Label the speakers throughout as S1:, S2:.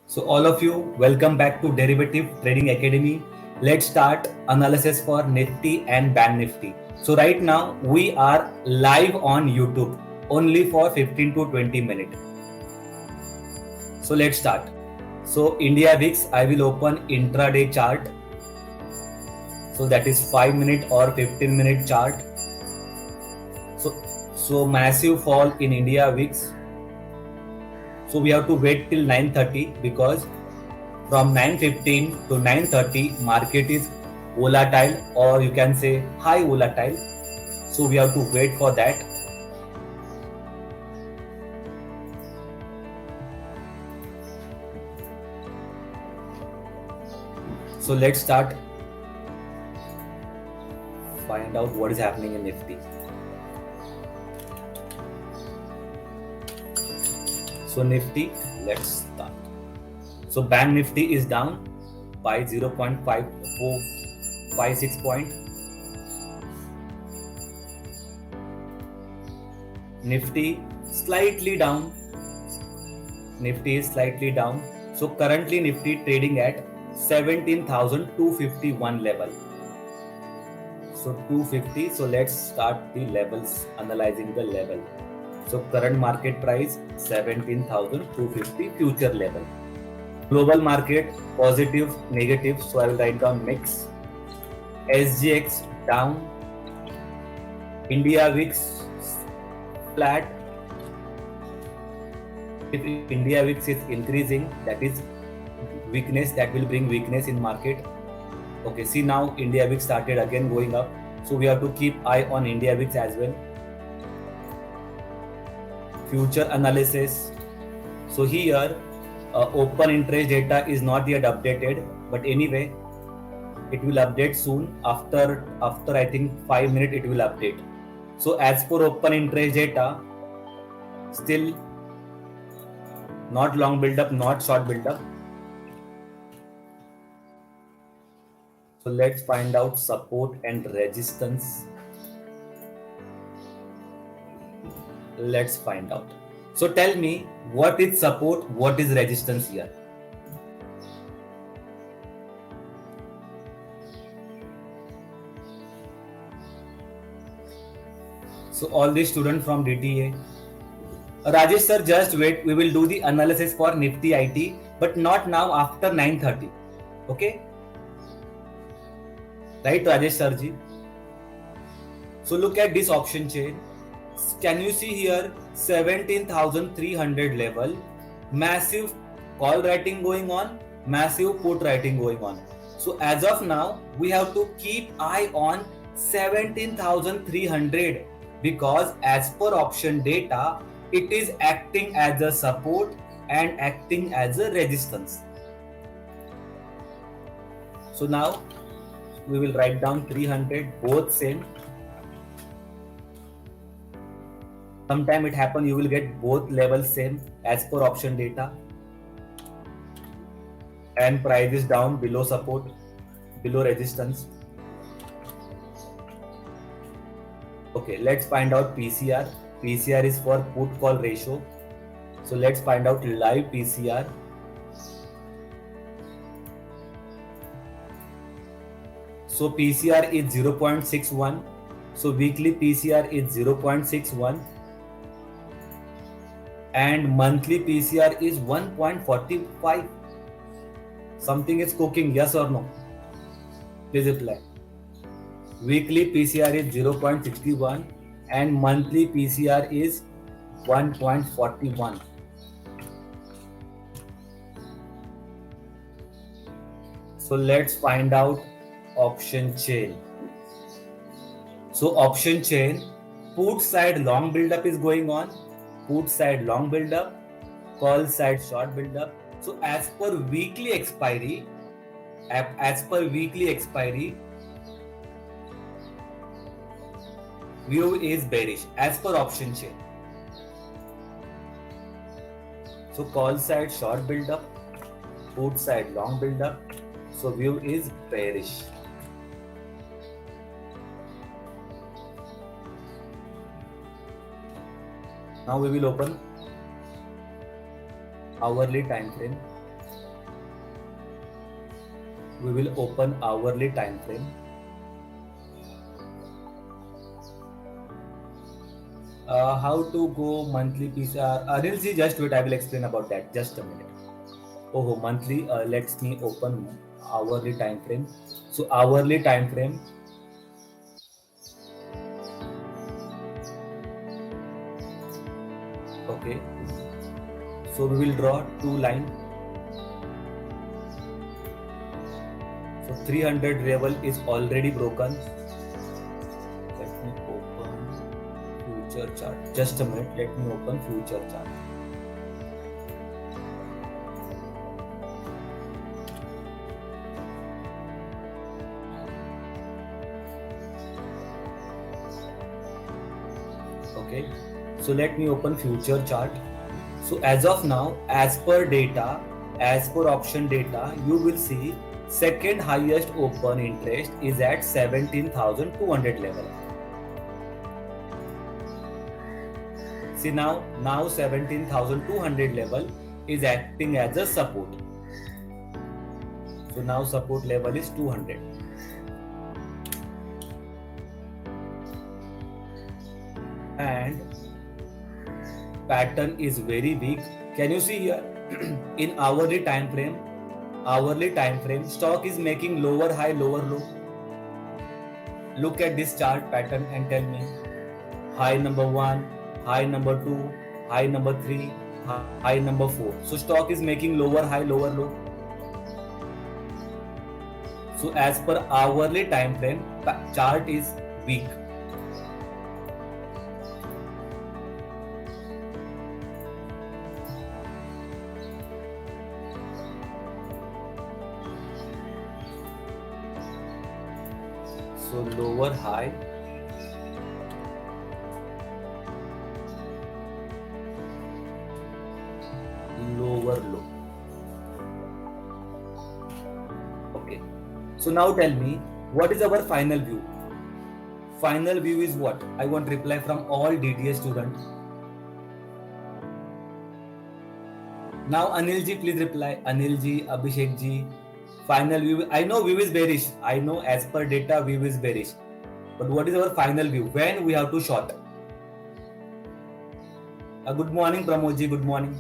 S1: So all of you, welcome back to Derivative Trading Academy. Let's start analysis for Nifty and Bank Nifty. So right now we are live on YouTube only for 15 to 20 minutes. So let's start. So India VIX, I will open intraday chart. So that is 5-minute or 15-minute chart. So massive fall in India VIX. So we have to wait till 9:30 because from 9:15 to 9:30 market is volatile, or you can say high volatile. So we have to wait for that. So let's start. Find out what is happening in Nifty. So Nifty, let's start. So Bank Nifty is down by 0.5456 point. Nifty slightly down. Nifty is slightly down. So currently Nifty trading at 17,251 level. So 250. So let's start the levels, analyzing the level. So current market price 17,250 future level. Global market positive, negative. So I will write down mix. SGX down. India VIX flat. If India VIX is increasing, that is weakness, that will bring weakness in market. Okay, see now India VIX started again going up. So we have to keep eye on India VIX as well. Future analysis. So here open interest data is not yet updated, but anyway it will update soon. After I think 5 minutes it will update. So as per open interest data, still not long build up, not short build up. So let's find out support and resistance. Let's find out. So tell me, what is support, what is resistance here? So all the students from DTA. Rajesh sir, just wait. We will do the analysis for Nifty IT, but not now, after 9:30. Okay? Right, Rajesh sir ji? So look at this option chain. Can you see here 17,300 level? Massive call writing going on, massive put writing going on. So as of now, we have to keep eye on 17,300 because as per option data, it is acting as a support and acting as a resistance. So now we will write down 300, both same. Sometime it happen, you will get both levels same as per option data. And price is down below support, below resistance. Okay, let's find out PCR. PCR is for put call ratio. So let's find out live PCR. So PCR is 0.61. So weekly PCR is 0.61. And monthly PCR is 1.45. Something is cooking, yes or no? Please reply. Weekly PCR is 0.61 and monthly PCR is 1.41. So let's find out option chain. So option chain, put side long build-up is going on, put side long build-up, call side short build-up. So as per weekly expiry, view is bearish as per option chain. So call side short build-up, put side long build-up. So view is bearish. Now we will open hourly time frame. we will open hourly time frame. How to go monthly PCR? Anil ji, just wait, I will explain about that. Just a minute. Oh, monthly. Let me open hourly time frame. So hourly time frame. Okay. So we will draw two lines. So 300 level is already broken. Let me open future chart. Just a minute. Let me open future chart. Okay. So let me open future chart. So as of now, as per data, as per option data, you will see second highest open interest is at 17,200 level. See now 17,200 level is acting as a support. So now support level is 200. And pattern is very weak. Can you see here? In hourly time frame, stock is making lower high, lower low. Look at this chart pattern and tell me high number 1, high number 2, high number 3, high number 4. So stock is making lower high, lower low. So as per hourly time frame, chart is weak. So lower high, lower low. Okay. So now tell me, what is our final view? Final view is what? I want reply from all DDA students. Now Anil ji, please reply. Anil ji, Abhishek ji. Final view. I know view is bearish. I know as per data view is bearish. But what is our final view? When we have to short? Good morning, Pramod ji. Good morning.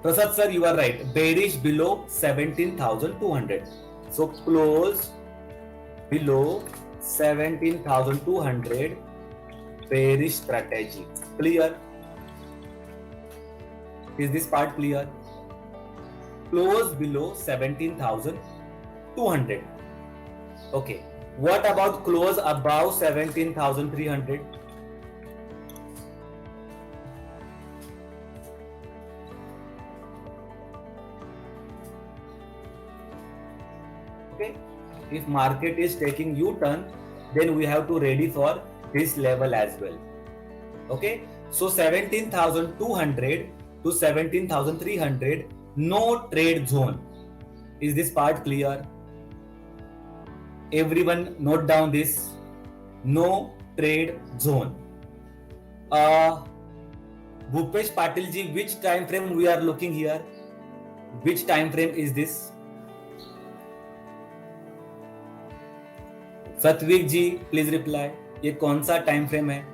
S1: Prasad sir, you are right. Bearish below 17,200. So close below 17,200. Bearish strategy. Clear? Is this part clear? Close below 17,200. Okay. What about close above 17,300? Okay. If market is taking U-turn, then we have to ready for this level as well. Okay. So 17,200 to 17,300. No trade zone. Is this part clear? Everyone note down this. No trade zone. Bhupesh Patil ji, which time frame we are looking here? Which time frame is this? Satvik ji, please reply. ये कौन सा time frame है?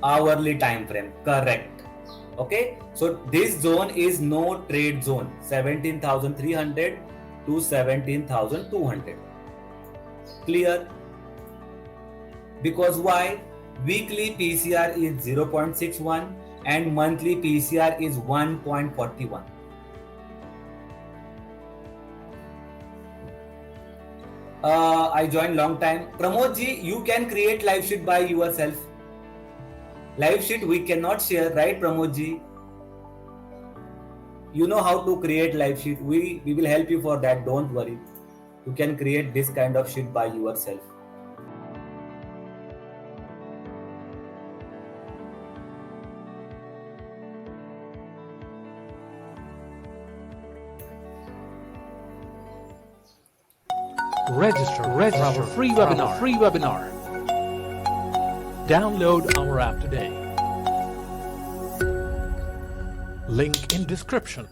S1: Hourly time frame. Correct. Okay, so this zone is no trade zone, 17,300 to 17,200. Clear? Because why? Weekly PCR is 0.61 and monthly PCR is 1.41. I joined long time. Pramod ji, you can create live sheet by yourself. Live sheet we cannot share, right, Pramod ji? You know how to create live sheet. We will help you for that. Don't worry. You can create this kind of sheet by yourself.
S2: Register for our free webinar. Download our app today. Link in description.